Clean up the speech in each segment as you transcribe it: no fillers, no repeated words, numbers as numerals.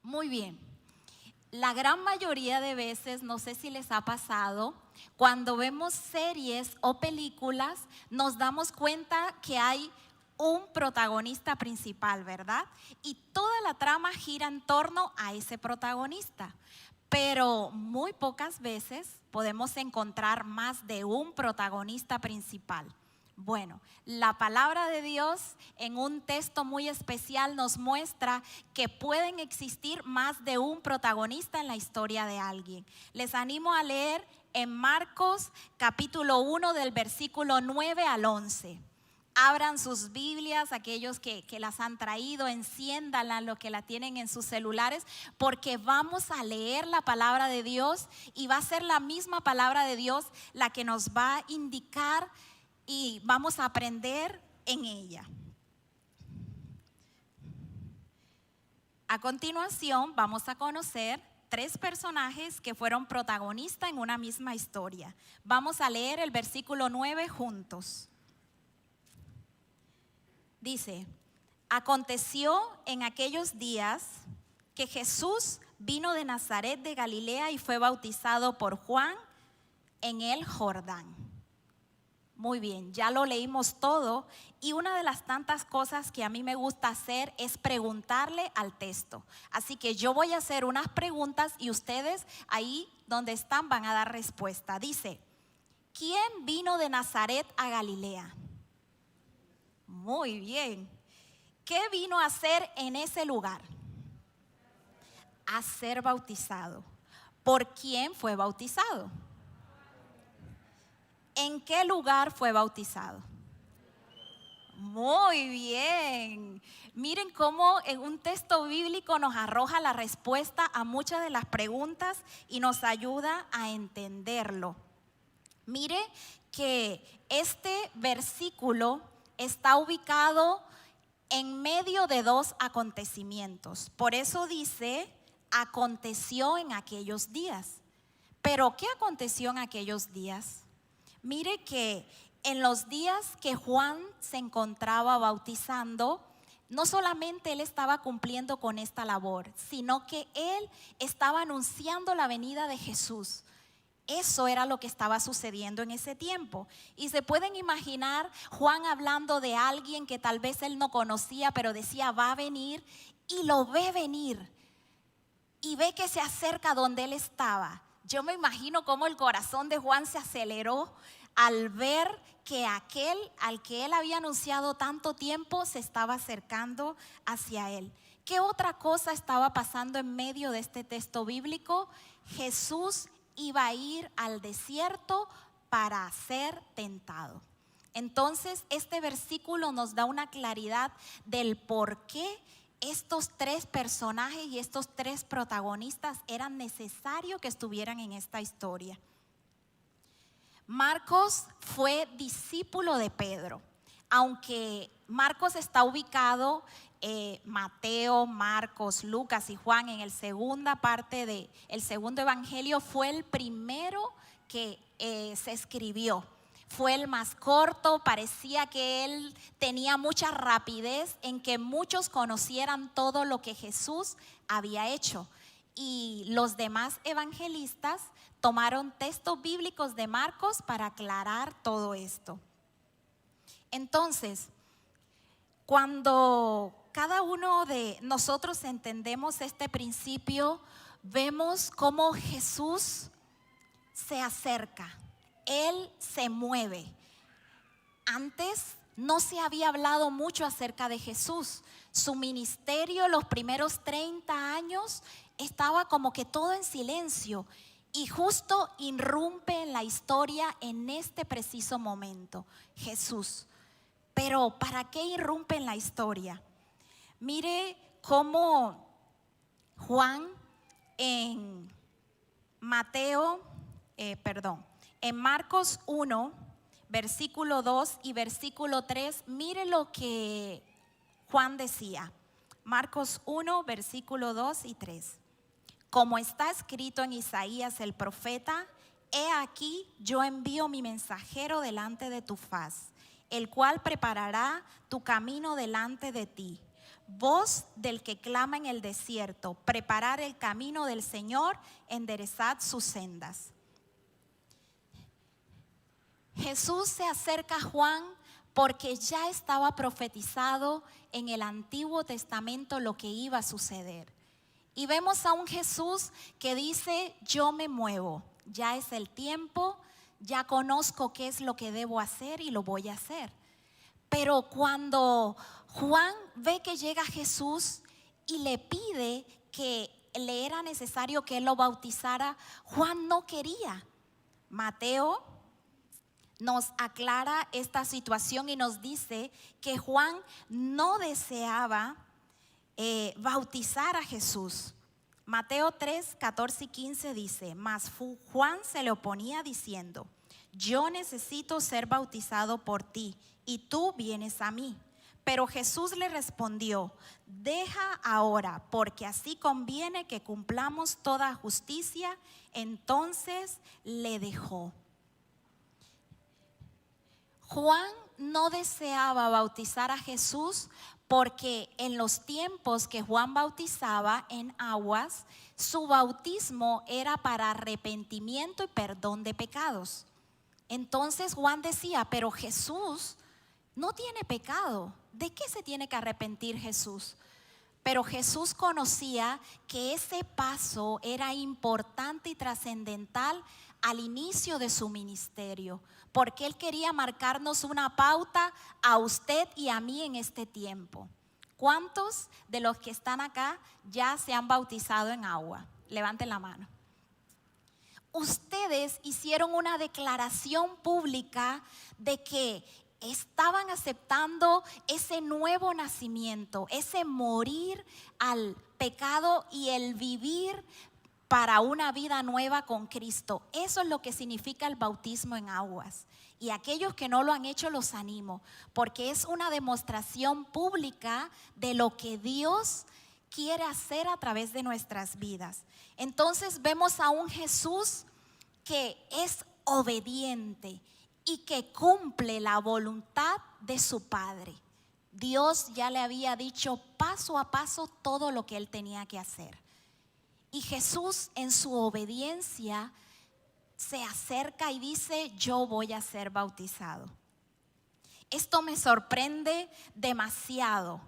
Muy bien. La gran mayoría de veces, no sé si les ha pasado, cuando vemos series o películas, nos damos cuenta que hay un protagonista principal, ¿verdad? Y toda la trama gira en torno a ese protagonista. Pero muy pocas veces podemos encontrar más de un protagonista principal. Bueno, la palabra de Dios en un texto muy especial nos muestra que pueden existir más de un protagonista en la historia de alguien. Les animo a leer en Marcos capítulo 1 del versículo 9 al 11. Abran sus Biblias, aquellos que las han traído, enciéndanla, los que la tienen en sus celulares, porque vamos a leer la palabra de Dios y va a ser la misma palabra de Dios la que nos va a indicar y vamos a aprender en ella. A continuación vamos a conocer 3 personajes que fueron protagonistas en una misma historia. Vamos a leer el versículo 9 juntos. Dice: aconteció en aquellos días que Jesús vino de Nazaret de Galilea y fue bautizado por Juan en el Jordán. Muy bien, ya lo leímos todo y una de las tantas cosas que a mí me gusta hacer es preguntarle al texto. Así que yo voy a hacer unas preguntas y ustedes ahí donde están van a dar respuesta. Dice: ¿quién vino de Nazaret a Galilea? Muy bien. ¿Qué vino a hacer en ese lugar? A ser bautizado. ¿Por quién fue bautizado? ¿En qué lugar fue bautizado? Muy bien. Miren cómo en un texto bíblico nos arroja la respuesta a muchas de las preguntas y nos ayuda a entenderlo. Mire que este versículo está ubicado en medio de 2 acontecimientos. Por eso dice: aconteció en aquellos días. ¿Pero qué aconteció en aquellos días? Mire que en los días que Juan se encontraba bautizando, no solamente él estaba cumpliendo con esta labor, sino que él estaba anunciando la venida de Jesús. Eso era lo que estaba sucediendo en ese tiempo. Y se pueden imaginar Juan hablando de alguien que tal vez él no conocía, pero decía va a venir, y lo ve venir y ve que se acerca donde él estaba. Yo me imagino cómo el corazón de Juan se aceleró al ver que aquel al que él había anunciado tanto tiempo se estaba acercando hacia él. ¿Qué otra cosa estaba pasando en medio de este texto bíblico? Jesús iba a ir al desierto para ser tentado. Entonces este versículo nos da una claridad del por qué estos 3 personajes y estos 3 protagonistas eran necesarios que estuvieran en esta historia. Marcos fue discípulo de Pedro. Aunque Marcos está ubicado, Mateo, Marcos, Lucas y Juan en la segunda parte del segundo evangelio, fue el primero que se escribió. Fue el más corto, parecía que él tenía mucha rapidez en que muchos conocieran todo lo que Jesús había hecho. Y los demás evangelistas tomaron textos bíblicos de Marcos para aclarar todo esto. Entonces, cuando cada uno de nosotros entendemos este principio, vemos cómo Jesús se acerca. Él se mueve. Antes no se había hablado mucho acerca de Jesús. Su ministerio, los primeros 30 años, estaba como que todo en silencio. Y justo irrumpe en la historia en este preciso momento, Jesús. Pero ¿para qué irrumpe en la historia? Mire cómo Juan en Marcos 1, versículo 2 y versículo 3, mire lo que Juan decía. Marcos 1, versículo 2 y 3. Como está escrito en Isaías el profeta: he aquí yo envío mi mensajero delante de tu faz, el cual preparará tu camino delante de ti. voz del que clama en el desierto, preparar el camino del Señor, enderezad sus sendas. Jesús se acerca a Juan porque ya estaba profetizado en el Antiguo Testamento lo que iba a suceder. Y vemos a un Jesús que dice: yo me muevo, ya es el tiempo, ya conozco qué es lo que debo hacer y lo voy a hacer. Pero cuando Juan ve que llega Jesús y le pide que le era necesario que él lo bautizara, Juan no quería. Mateo nos aclara esta situación y nos dice que Juan no deseaba bautizar a Jesús. Mateo 3, 14 y 15 dice: mas Juan se le oponía diciendo: yo necesito ser bautizado por ti, y tú vienes a mí. Pero Jesús le respondió: deja ahora, porque así conviene que cumplamos toda justicia. Entonces le dejó. Juan no deseaba bautizar a Jesús porque en los tiempos que Juan bautizaba en aguas, su bautismo era para arrepentimiento y perdón de pecados. Entonces Juan decía: pero Jesús no tiene pecado, ¿de qué se tiene que arrepentir Jesús? Pero Jesús conocía que ese paso era importante y trascendental al inicio de su ministerio, porque Él quería marcarnos una pauta a usted y a mí en este tiempo. ¿Cuántos de los que están acá ya se han bautizado en agua? Levanten la mano. Ustedes hicieron una declaración pública de que estaban aceptando ese nuevo nacimiento, ese morir al pecado y el vivir para una vida nueva con Cristo. Eso es lo que significa el bautismo en aguas. Y aquellos que no lo han hecho, los animo, porque es una demostración pública de lo que Dios quiere hacer a través de nuestras vidas. Entonces vemos a un Jesús que es obediente y que cumple la voluntad de su Padre. Dios ya le había dicho paso a paso todo lo que él tenía que hacer. Y Jesús, en su obediencia, se acerca y dice: yo voy a ser bautizado. Esto me sorprende demasiado,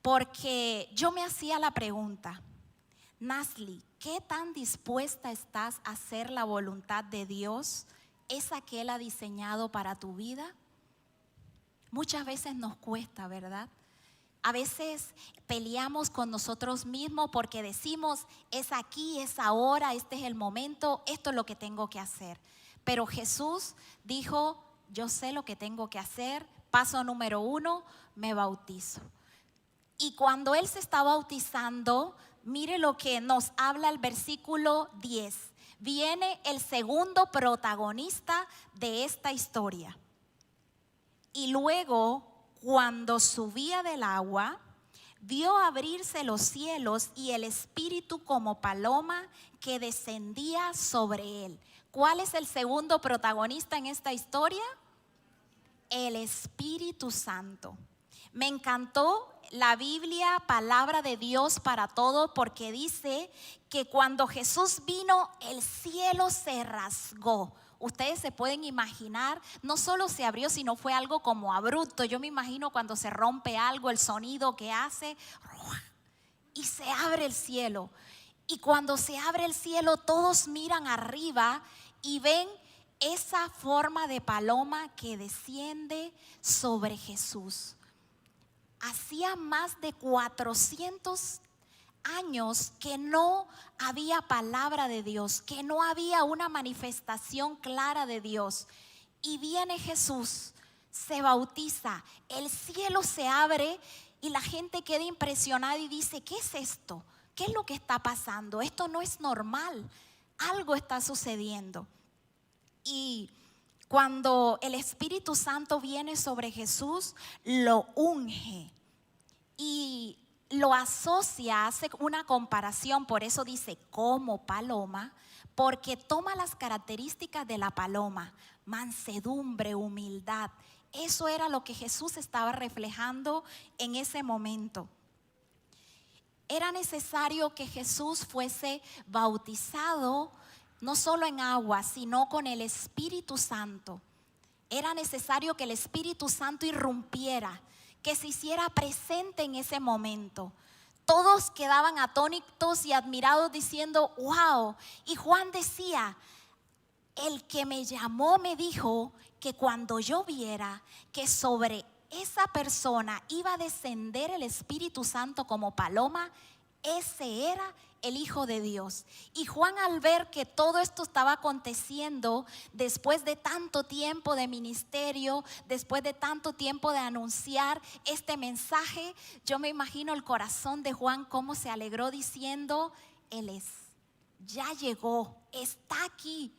porque yo me hacía la pregunta: Nasli, ¿qué tan dispuesta estás a hacer la voluntad de Dios, esa que Él ha diseñado para tu vida? Muchas veces nos cuesta, ¿verdad? A veces peleamos con nosotros mismos porque decimos: es aquí, es ahora, este es el momento, esto es lo que tengo que hacer. Pero Jesús dijo: yo sé lo que tengo que hacer. Paso número 1, me bautizo. Y cuando Él se está bautizando, mire lo que nos habla el versículo 10. Viene el segundo protagonista de esta historia. Y luego, cuando subía del agua, vio abrirse los cielos y el Espíritu como paloma que descendía sobre él. ¿Cuál es el segundo protagonista en esta historia? El Espíritu Santo. Me encantó la Biblia, palabra de Dios para todo, porque dice que cuando Jesús vino, el cielo se rasgó. Ustedes se pueden imaginar, no solo se abrió, sino fue algo como abrupto. Yo me imagino cuando se rompe algo, el sonido que hace, y se abre el cielo. Y cuando se abre el cielo, todos miran arriba y ven esa forma de paloma que desciende sobre Jesús. Hacía más de 400 años que no había palabra de Dios, que no había una manifestación clara de Dios. Y viene Jesús, se bautiza, el cielo se abre y la gente queda impresionada y dice: ¿qué es esto? ¿Qué es lo que está pasando? Esto no es normal, algo está sucediendo. Y cuando el Espíritu Santo viene sobre Jesús, lo unge y lo asocia, hace una comparación, por eso dice como paloma, porque toma las características de la paloma: mansedumbre, humildad. Eso era lo que Jesús estaba reflejando en ese momento. Era necesario que Jesús fuese bautizado no solo en agua, sino con el Espíritu Santo. Era necesario que el Espíritu Santo irrumpiera, que se hiciera presente en ese momento. Todos quedaban atónitos y admirados diciendo, wow. Y Juan decía, el que me llamó me dijo que cuando yo viera que sobre esa persona iba a descender el Espíritu Santo como paloma, ese era el Hijo de Dios. Y Juan, al ver que todo esto estaba aconteciendo después de tanto tiempo de ministerio, después de tanto tiempo de anunciar este mensaje, yo me imagino el corazón de Juan cómo se alegró diciendo, Él es, ya llegó, está aquí.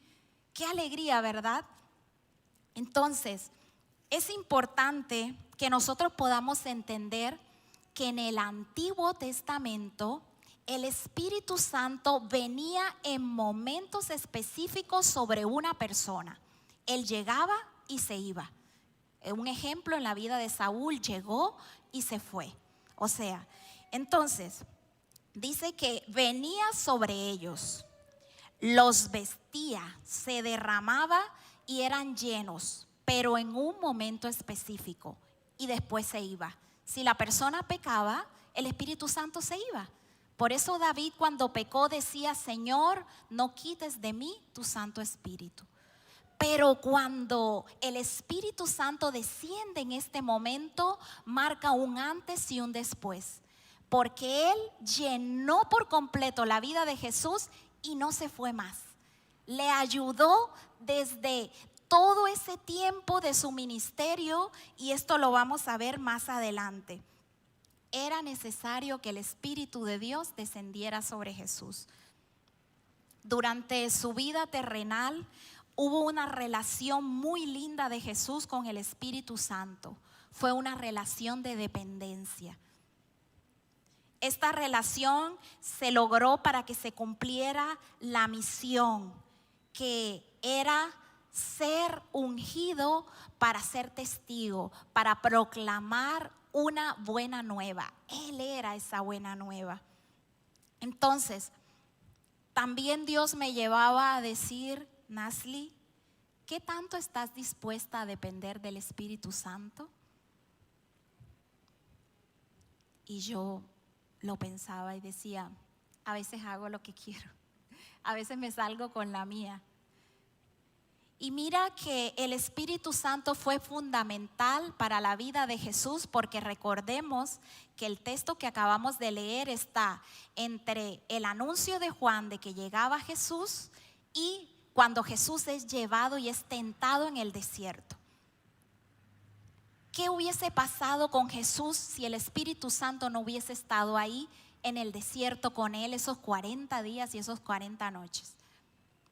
Qué alegría, ¿verdad? Entonces, es importante que nosotros podamos entender que en el Antiguo Testamento el Espíritu Santo venía en momentos específicos sobre una persona. Él llegaba y se iba. Un ejemplo en la vida de Saúl, llegó y se fue. O sea, entonces, dice que venía sobre ellos, los vestía, se derramaba y eran llenos, pero en un momento específico, y después se iba. Si la persona pecaba, el Espíritu Santo se iba. Por eso David, cuando pecó, decía, Señor, no quites de mí tu Santo Espíritu. Pero cuando el Espíritu Santo desciende en este momento, marca un antes y un después, porque Él llenó por completo la vida de Jesús y no se fue más. Le ayudó desde todo ese tiempo de su ministerio, y esto lo vamos a ver más adelante. Era necesario que el Espíritu de Dios descendiera sobre Jesús. Durante su vida terrenal hubo una relación muy linda de Jesús con el Espíritu Santo. Fue una relación de dependencia. Esta relación se logró para que se cumpliera la misión, que era ser ungido para ser testigo, para proclamar una buena nueva. Él era esa buena nueva. Entonces, también Dios me llevaba a decir, Nasli, ¿qué tanto estás dispuesta a depender del Espíritu Santo? Y yo lo pensaba y decía, a veces hago lo que quiero, a veces me salgo con la mía. Y mira que el Espíritu Santo fue fundamental para la vida de Jesús, porque recordemos que el texto que acabamos de leer está entre el anuncio de Juan de que llegaba Jesús y cuando Jesús es llevado y es tentado en el desierto. ¿Qué hubiese pasado con Jesús si el Espíritu Santo no hubiese estado ahí en el desierto con él esos 40 días y esos 40 noches?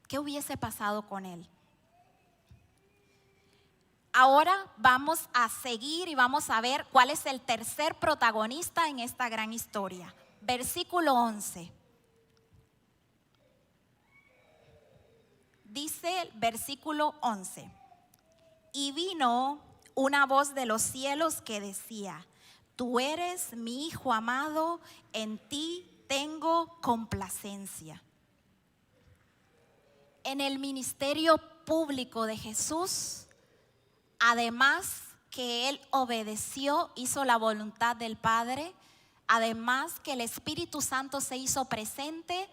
¿Qué hubiese pasado con él? Ahora vamos a seguir y vamos a ver cuál es el tercer protagonista en esta gran historia. Versículo 11. Dice el versículo 11. Y vino una voz de los cielos que decía, tú eres mi Hijo amado, en ti tengo complacencia. En el ministerio público de Jesús, además que Él obedeció, hizo la voluntad del Padre, además que el Espíritu Santo se hizo presente,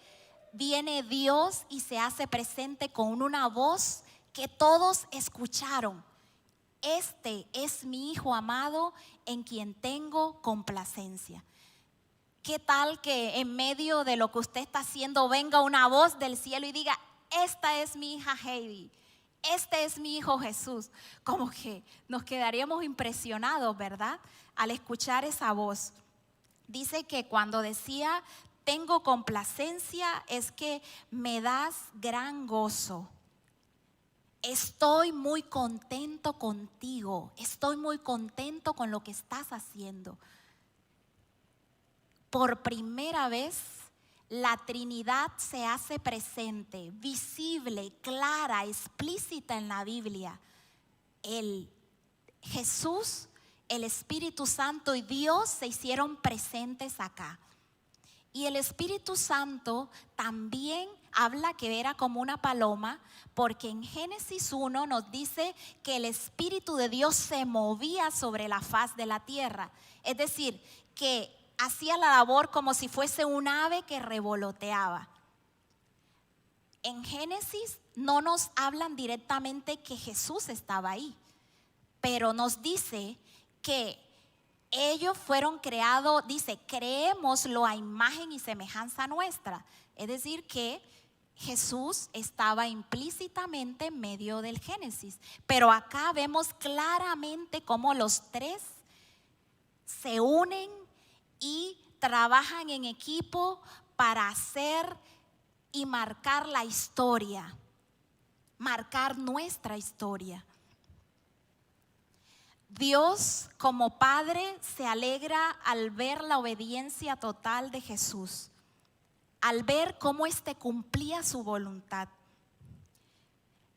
viene Dios y se hace presente con una voz que todos escucharon. Este es mi Hijo amado en quien tengo complacencia. ¿Qué tal que en medio de lo que usted está haciendo venga una voz del cielo y diga, esta es mi hija Heidi, este es mi hijo Jesús? Como que nos quedaríamos impresionados, ¿verdad? Al escuchar esa voz. Dice que cuando decía, tengo complacencia, es que me das gran gozo. Estoy muy contento contigo, estoy muy contento con lo que estás haciendo. Por primera vez, la Trinidad se hace presente, visible, clara, explícita en la Biblia. El Jesús, el Espíritu Santo y Dios se hicieron presentes acá. Y el Espíritu Santo también habla que era como una paloma, porque en Génesis 1 nos dice que el Espíritu de Dios se movía sobre la faz de la tierra. Es decir, que hacía la labor como si fuese un ave que revoloteaba. En Génesis no nos hablan directamente que Jesús estaba ahí, pero nos dice que ellos fueron creados, dice, creémoslo a imagen y semejanza nuestra. Es decir, que Jesús estaba implícitamente en medio del Génesis. Pero acá vemos claramente cómo los tres se unen y trabajan en equipo para hacer y marcar la historia, marcar nuestra historia. Dios como Padre se alegra al ver la obediencia total de Jesús, al ver cómo éste cumplía su voluntad.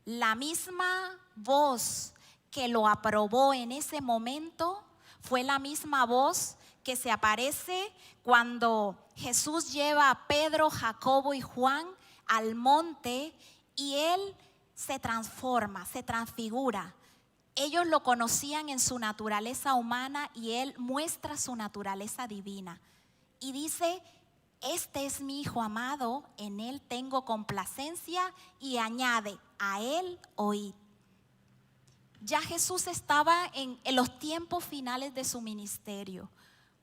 La misma voz que lo aprobó en ese momento fue la misma voz que se aparece cuando Jesús lleva a Pedro, Jacobo y Juan al monte y él se transforma, se transfigura. Ellos lo conocían en su naturaleza humana y él muestra su naturaleza divina. Y dice, este es mi Hijo amado, en él tengo complacencia, y añade, a él oíd. Ya Jesús estaba en los tiempos finales de su ministerio.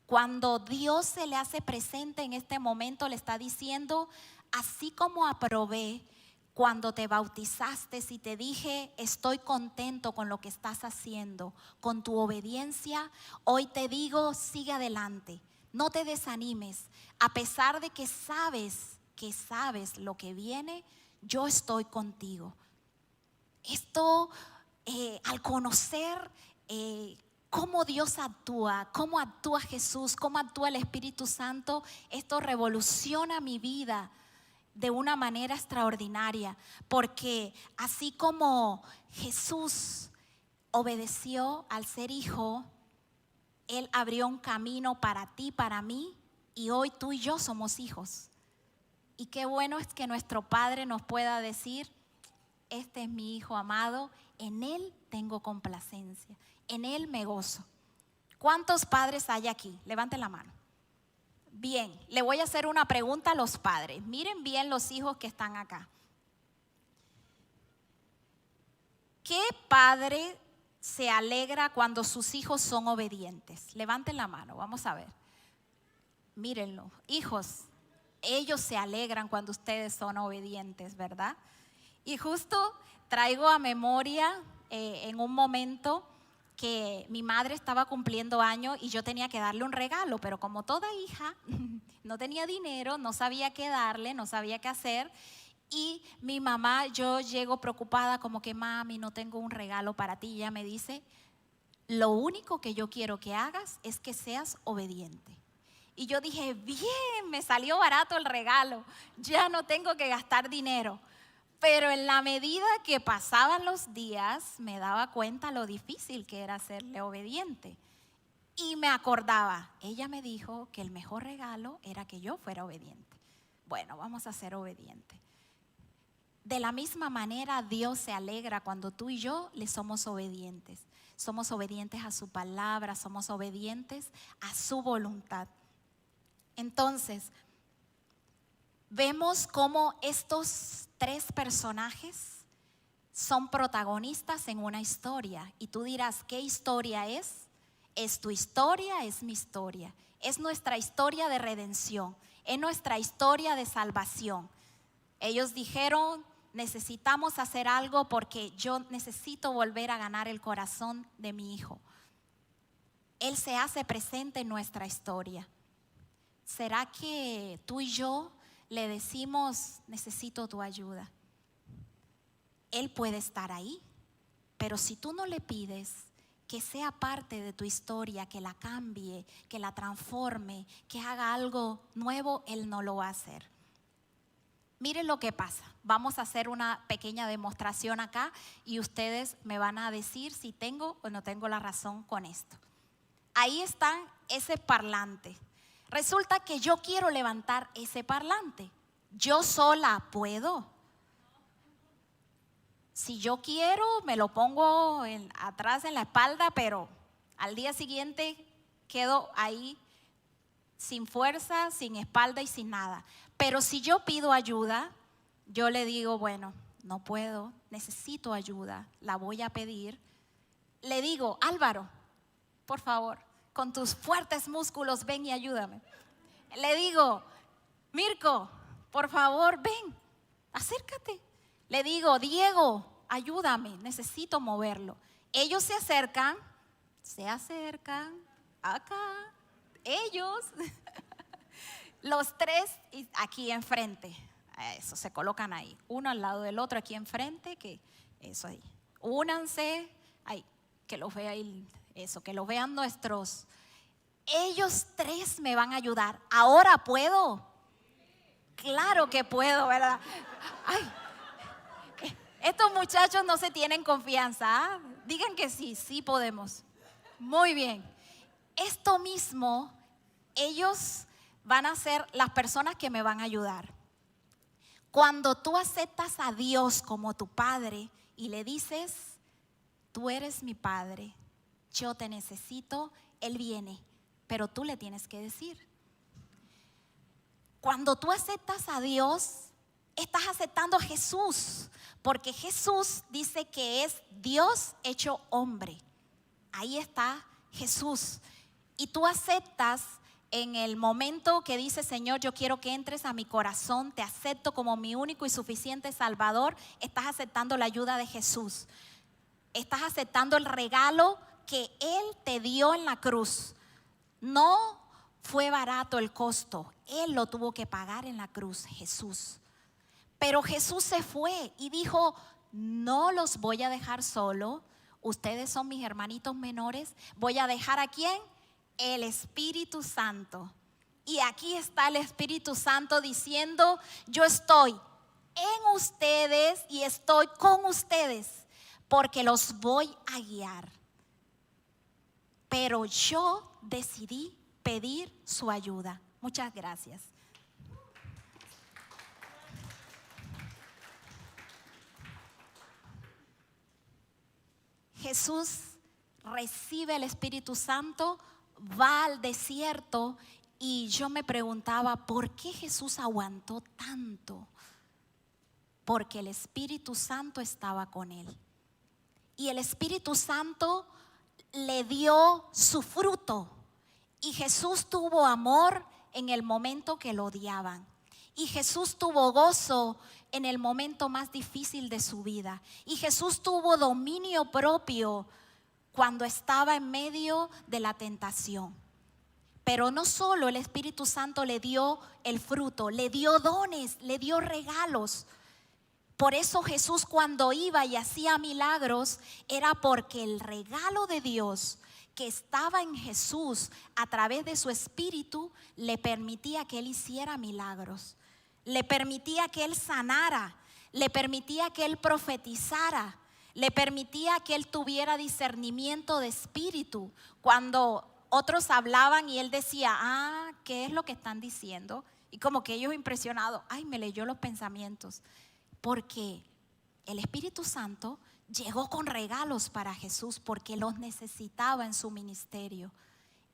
Cuando Dios se le hace presente en este momento, le está diciendo, así como aprobé cuando te bautizaste y te dije, estoy contento con lo que estás haciendo, con tu obediencia, hoy te digo, sigue adelante, no te desanimes, a pesar de que sabes lo que viene, yo estoy contigo. Esto, al conocer cómo Dios actúa, cómo actúa Jesús, cómo actúa el Espíritu Santo, esto revoluciona mi vida de una manera extraordinaria, porque así como Jesús obedeció al ser hijo, él abrió un camino para ti, para mí, y hoy tú y yo somos hijos. Y qué bueno es que nuestro Padre nos pueda decir, este es mi Hijo amado, en él tengo complacencia, en él me gozo. ¿Cuántos padres hay aquí? Levanten la mano. Bien, le voy a hacer una pregunta a los padres. Miren bien los hijos que están acá. ¿Qué padre se alegra cuando sus hijos son obedientes? Levanten la mano, vamos a ver. Mírenlo, hijos, ellos se alegran cuando ustedes son obedientes, ¿verdad? Y justo traigo a memoria en un momento que mi madre estaba cumpliendo años y yo tenía que darle un regalo, pero como toda hija, no tenía dinero, no sabía qué darle, no sabía qué hacer. Y mi mamá, yo llego preocupada como que mami, no tengo un regalo para ti. Y ella me dice, lo único que yo quiero que hagas es que seas obediente. Y yo dije, bien, me salió barato el regalo, ya no tengo que gastar dinero. Pero en la medida que pasaban los días, me daba cuenta lo difícil que era serle obediente. Y me acordaba, ella me dijo que el mejor regalo era que yo fuera obediente. Bueno, vamos a ser obedientes. De la misma manera, Dios se alegra cuando tú y yo le somos obedientes. Somos obedientes a su palabra, somos obedientes a su voluntad. Entonces, vemos cómo estos tres personajes son protagonistas en una historia. Y tú dirás, ¿qué historia es? Es tu historia, es mi historia. Es nuestra historia de redención, es nuestra historia de salvación. Ellos dijeron, necesitamos hacer algo porque yo necesito volver a ganar el corazón de mi hijo. Él se hace presente en nuestra historia. ¿Será que tú y yo le decimos, necesito tu ayuda? Él puede estar ahí, pero si tú no le pides que sea parte de tu historia, que la cambie, que la transforme, que haga algo nuevo, Él no lo va a hacer. Miren lo que pasa. Vamos a hacer una pequeña demostración acá y ustedes me van a decir si tengo o no tengo la razón con esto. Ahí está ese parlante. Resulta que yo quiero levantar ese parlante. Yo sola puedo. Si yo quiero, me lo pongo atrás en la espalda, pero al día siguiente quedo ahí sin fuerza, sin espalda y sin nada. Pero si yo pido ayuda, yo le digo, bueno, no puedo, necesito ayuda, la voy a pedir. Le digo, Álvaro, por favor, con tus fuertes músculos, ven y ayúdame. Le digo, Mirko, por favor, ven, acércate. Le digo, Diego, ayúdame, necesito moverlo. Ellos se acercan acá, ellos, los tres aquí enfrente. Eso, se colocan ahí, uno al lado del otro aquí enfrente, que eso ahí. Únanse, ahí, que los vea ahí, eso, que lo vean nuestros. Ellos tres me van a ayudar. ¿Ahora puedo? Claro que puedo, ¿verdad? Ay, estos muchachos no se tienen confianza, ¿ah? Digan que sí, sí podemos. Muy bien. Esto mismo, ellos van a ser las personas que me van a ayudar. Cuando tú aceptas a Dios como tu Padre y le dices, tú eres mi Padre, yo te necesito, Él viene, pero tú le tienes que decir. Cuando tú aceptas a Dios, estás aceptando a Jesús, porque Jesús dice que es Dios hecho hombre. Ahí está Jesús. Y tú aceptas en el momento que dice, Señor, yo quiero que entres a mi corazón, te acepto como mi único y suficiente Salvador. Estás aceptando la ayuda de Jesús. Estás aceptando el regalo que Él te dio en la cruz. No fue barato el costo, Él lo tuvo que pagar en la cruz, Jesús. Pero Jesús se fue y dijo, no los voy a dejar solo. Ustedes son mis hermanitos menores. Voy a dejar ¿a quién? El Espíritu Santo. Y aquí está el Espíritu Santo diciendo, yo estoy en ustedes y estoy con ustedes porque los voy a guiar. Pero yo decidí pedir su ayuda. Muchas gracias. Jesús recibe el Espíritu Santo, va al desierto y yo me preguntaba, ¿por qué Jesús aguantó tanto? Porque el Espíritu Santo estaba con él. Y el Espíritu Santo le dio su fruto. Y Jesús tuvo amor en el momento que lo odiaban. Y Jesús tuvo gozo en el momento más difícil de su vida. Y Jesús tuvo dominio propio cuando estaba en medio de la tentación. Pero no solo el Espíritu Santo le dio el fruto, le dio dones, le dio regalos. Por eso Jesús cuando iba y hacía milagros era porque el regalo de Dios que estaba en Jesús a través de su Espíritu le permitía que Él hiciera milagros. Le permitía que Él sanara, le permitía que Él profetizara, le permitía que Él tuviera discernimiento de espíritu. Cuando otros hablaban y Él decía, ¿qué es lo que están diciendo? Y como que ellos impresionados, me leyó los pensamientos. Porque el Espíritu Santo llegó con regalos para Jesús porque los necesitaba en su ministerio.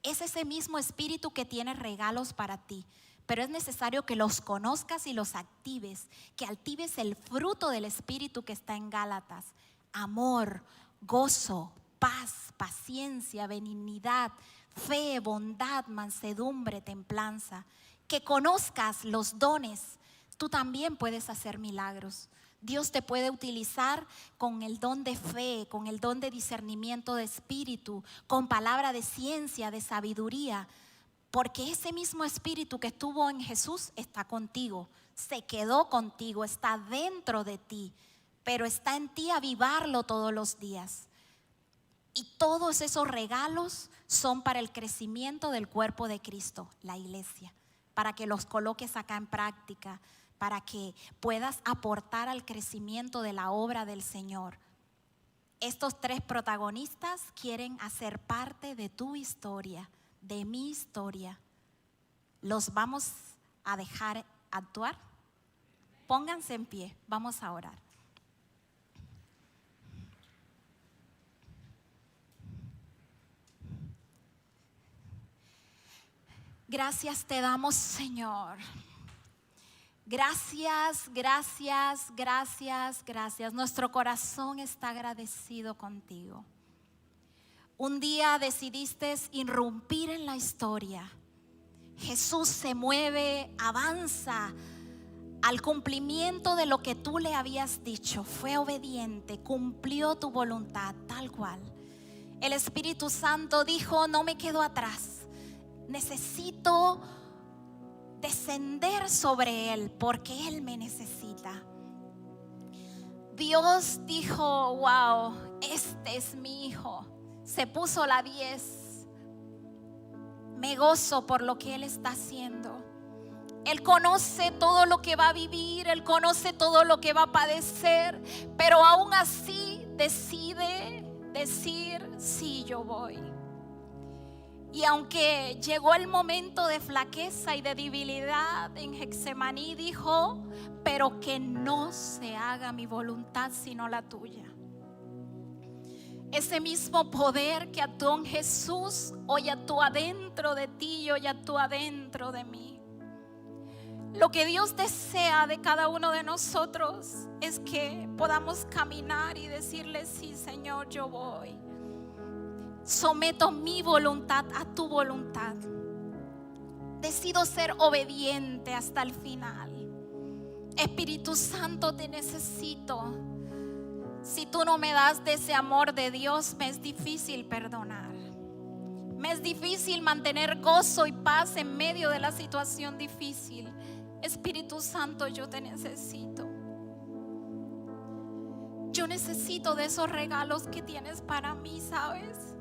Es ese mismo Espíritu que tiene regalos para ti. Pero es necesario que los conozcas y los actives, que actives el fruto del Espíritu que está en Gálatas. Amor, gozo, paz, paciencia, benignidad, fe, bondad, mansedumbre, templanza. Que conozcas los dones. Tú también puedes hacer milagros. Dios te puede utilizar con el don de fe, con el don de discernimiento de espíritu, con palabra de ciencia, de sabiduría. Porque ese mismo Espíritu que estuvo en Jesús está contigo, se quedó contigo, está dentro de ti, pero está en ti avivarlo todos los días. Y todos esos regalos son para el crecimiento del cuerpo de Cristo, la iglesia, para que los coloques acá en práctica, para que puedas aportar al crecimiento de la obra del Señor. Estos tres protagonistas quieren hacer parte de tu historia, de mi historia. los vamos a dejar actuar. Pónganse en pie, vamos a orar. Gracias te damos, Señor. Gracias, gracias, gracias, gracias. Nuestro corazón está agradecido contigo. Un día decidiste irrumpir en la historia. Jesús se mueve, avanza al cumplimiento de lo que tú le habías dicho. Fue obediente, cumplió tu voluntad tal cual. El Espíritu Santo dijo: no me quedo atrás, necesito descender sobre Él porque Él me necesita. Dios dijo: wow, este es mi hijo. Se puso la 10. Me gozo por lo que Él está haciendo. Él conoce todo lo que va a vivir, Él conoce todo lo que va a padecer, pero aún así decide decir: sí, yo voy. Y aunque llegó el momento de flaqueza y de debilidad en Getsemaní, dijo: pero que no se haga mi voluntad sino la tuya. Ese mismo poder que actuó en Jesús hoy actúa dentro de ti y hoy actúa dentro de mí. Lo que Dios desea de cada uno de nosotros es que podamos caminar y decirle: sí, Señor, yo voy. Someto mi voluntad a tu voluntad. Decido ser obediente hasta el final. Espíritu Santo, te necesito. Si tú no me das de ese amor de Dios, me es difícil perdonar. Me es difícil mantener gozo y paz en medio de la situación difícil. Espíritu Santo, yo te necesito. Yo necesito de esos regalos que tienes para mí, ¿sabes?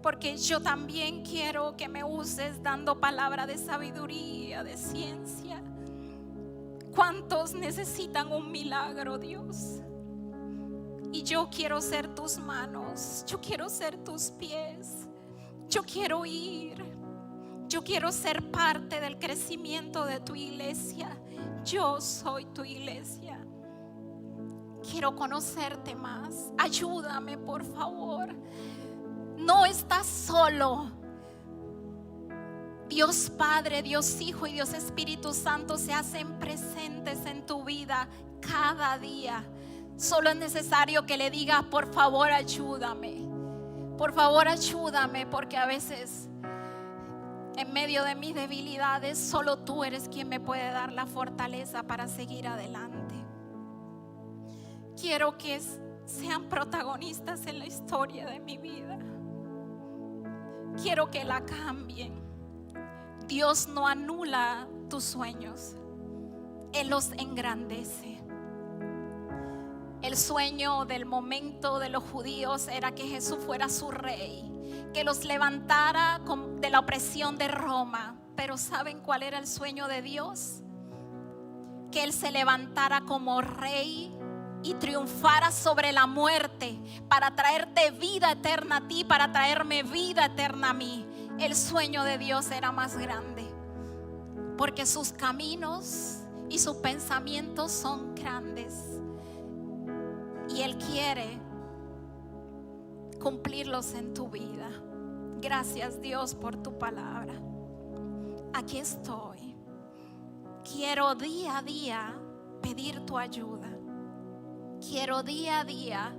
Porque yo también quiero que me uses dando palabra de sabiduría, de ciencia. ¿Cuántos necesitan un milagro, Dios? Y yo quiero ser tus manos, yo quiero ser tus pies, yo quiero ir, yo quiero ser parte del crecimiento de tu iglesia. Yo soy tu iglesia. Quiero conocerte más. Ayúdame, por favor. No estás solo. Dios Padre, Dios Hijo y Dios Espíritu Santo se hacen presentes en tu vida cada día. Solo es necesario que le digas: por favor, ayúdame. Por favor, ayúdame, porque a veces en medio de mis debilidades solo tú eres quien me puede dar la fortaleza para seguir adelante. Quiero que sean protagonistas en la historia de mi vida. Quiero que la cambien. Dios no anula tus sueños, Él los engrandece. El sueño del momento de los judíos era que Jesús fuera su rey, que los levantara de la opresión de Roma. Pero ¿saben cuál era el sueño de Dios? Que Él se levantara como rey y triunfara sobre la muerte para traerte vida eterna a ti, para traerme vida eterna a mí. El sueño de Dios era más grande, porque sus caminos y sus pensamientos son grandes. Y Él quiere cumplirlos en tu vida. Gracias, Dios, por tu palabra. Aquí estoy. Quiero día a día pedir tu ayuda. Quiero día a día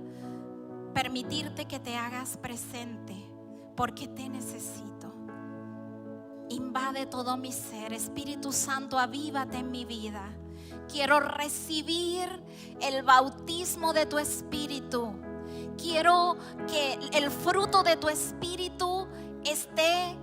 permitirte que te hagas presente, porque te necesito. Invade todo mi ser. Espíritu Santo, avívate en mi vida. Quiero recibir el bautismo de tu Espíritu. Quiero que el fruto de tu Espíritu esté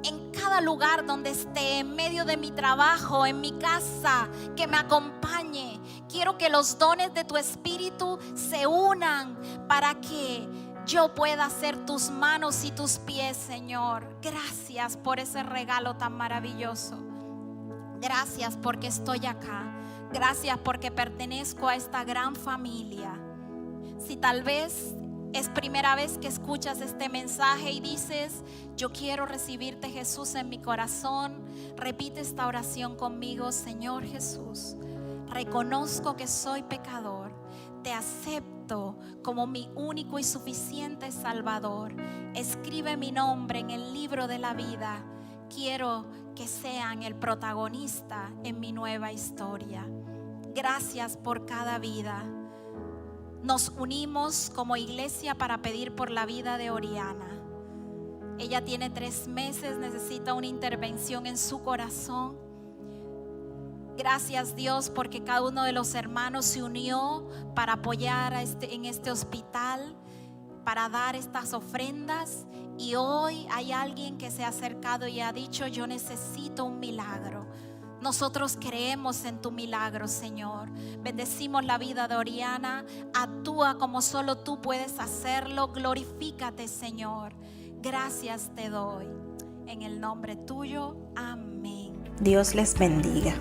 en cada lugar donde esté, en medio de mi trabajo, en mi casa, que me acompañe. Quiero que los dones de tu Espíritu se unan para que yo pueda ser tus manos y tus pies, Señor. Gracias por ese regalo tan maravilloso. Gracias porque estoy acá. Gracias porque pertenezco a esta gran familia. Si tal vez es primera vez que escuchas este mensaje y dices: yo quiero recibirte, Jesús, en mi corazón, repite esta oración conmigo. Señor Jesús, reconozco que soy pecador, te acepto como mi único y suficiente Salvador. Escribe mi nombre en el libro de la vida. Quiero que sean el protagonista en mi nueva historia. Gracias por cada vida. Nos unimos como iglesia para pedir por la vida de Oriana. Ella tiene 3 meses, necesita una intervención en su corazón. Gracias, Dios, porque cada uno de los hermanos se unió para apoyar en este hospital, para dar estas ofrendas. Y hoy hay alguien que se ha acercado y ha dicho: yo necesito un milagro. Nosotros creemos en tu milagro, Señor. Bendecimos la vida de Oriana. Actúa como solo tú puedes hacerlo. Glorifícate, Señor. Gracias te doy. En el nombre tuyo, amén. Dios les bendiga.